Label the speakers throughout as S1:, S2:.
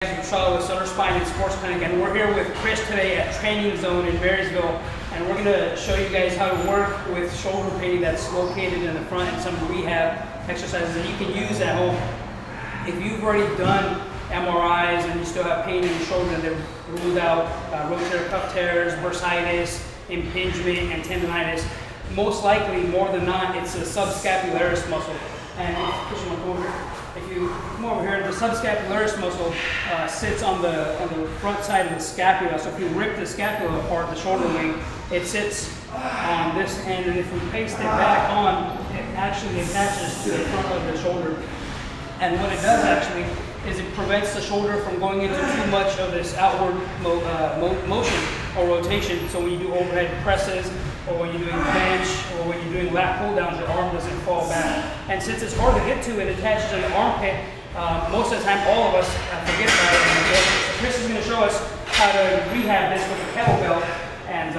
S1: I'm Sutter with Sutter Spine and Sports Clinic, and we're here with Chris today at Training Zone in Marysville, and we're going to show you guys how to work with shoulder pain that's located in the front and some rehab exercises that you can use at home. If you've already done MRIs and you still have pain in your shoulder and they've ruled out rotator cuff tears, bursitis, impingement, and tendonitis, most likely, more than not, it's a subscapularis muscle. And if you come over here, the subscapularis muscle sits on the front side of the scapula. So if you rip the scapula apart, the shoulder wing, it sits on this end, and if we paste it back on, it actually attaches to the front of the shoulder. And what it does actually is it prevents the shoulder from going into too much of this outward motion or rotation. So when you do overhead presses, or when you're doing bench, or when you're doing lat pull downs, your arm doesn't fall back. And since it's hard to get to, it attaches in the armpit. Most of the time, all of us forget about it. So Chris is going to show us how to rehab this with a kettlebell. And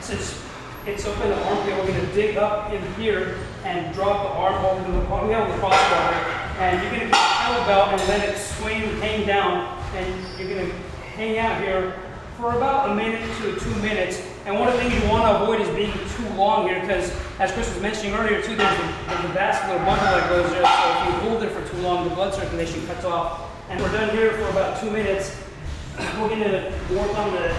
S1: since it's up in the armpit, we're going to dig up in here and drop the arm over to the we have the crossbar here. And you're going to get the kettlebell and let it swing, hang down, and you're going to hang out here for about a minute to 2 minutes. And one of the things you want to avoid is being too long here, because as Chris was mentioning earlier too, there's a vascular bundle that goes there, so if you hold it for too long, the blood circulation cuts off. And we're done here for about 2 minutes. We're going to work on the,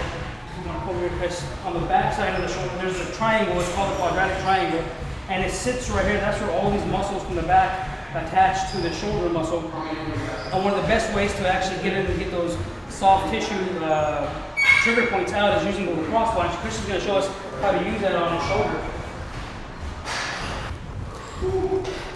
S1: over here, Chris, on the back side of the shoulder. There's a triangle, it's called the quadratic triangle, and it sits right here. That's where all these muscles from the back attach to the shoulder muscle. And one of the best ways to actually get in and get those soft tissue trigger points out is using the lacrosse ball. Chris is going to show us how to use that on his shoulder.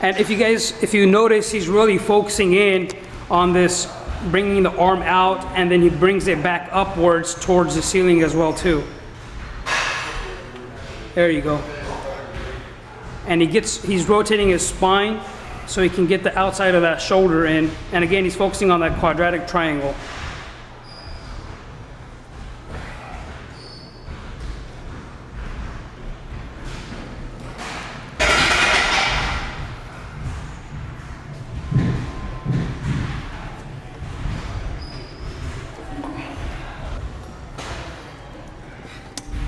S1: And if you notice, he's really focusing in on this, bringing the arm out, and then he brings it back upwards towards the ceiling as well too. There you go. And he's rotating his spine so he can get the outside of that shoulder in. And again, he's focusing on that quadratic triangle.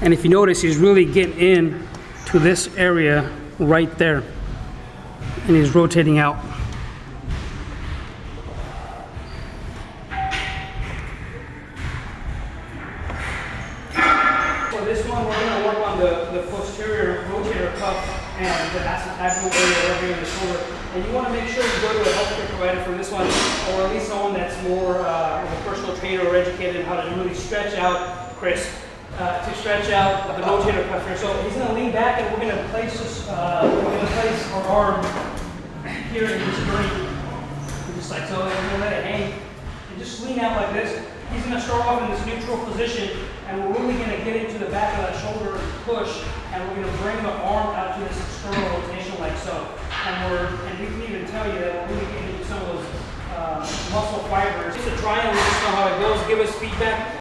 S1: And if you notice, he's really getting in to this area right there, and he's rotating out. For this one, we're going to work on the posterior rotator cuff and the acetabular area right here in the shoulder. And you want to make sure you go to a healthcare provider for this one, or at least someone that's more of a personal trainer or educated in how to really stretch out, Chris, to stretch out the rotator cuff here. So he's going to lean back, and we're going to place this, our arm here in this joint, just like so. And we're going to let it hang, and just lean out like this. He's going to start off in this neutral position, and we're really going to get into the back of that shoulder and push, and we're going to bring the arm out to this external rotation like so. And we can even tell you that we're really getting into some of those muscle fibers. Just a triangle, just know how it goes. Give us feedback.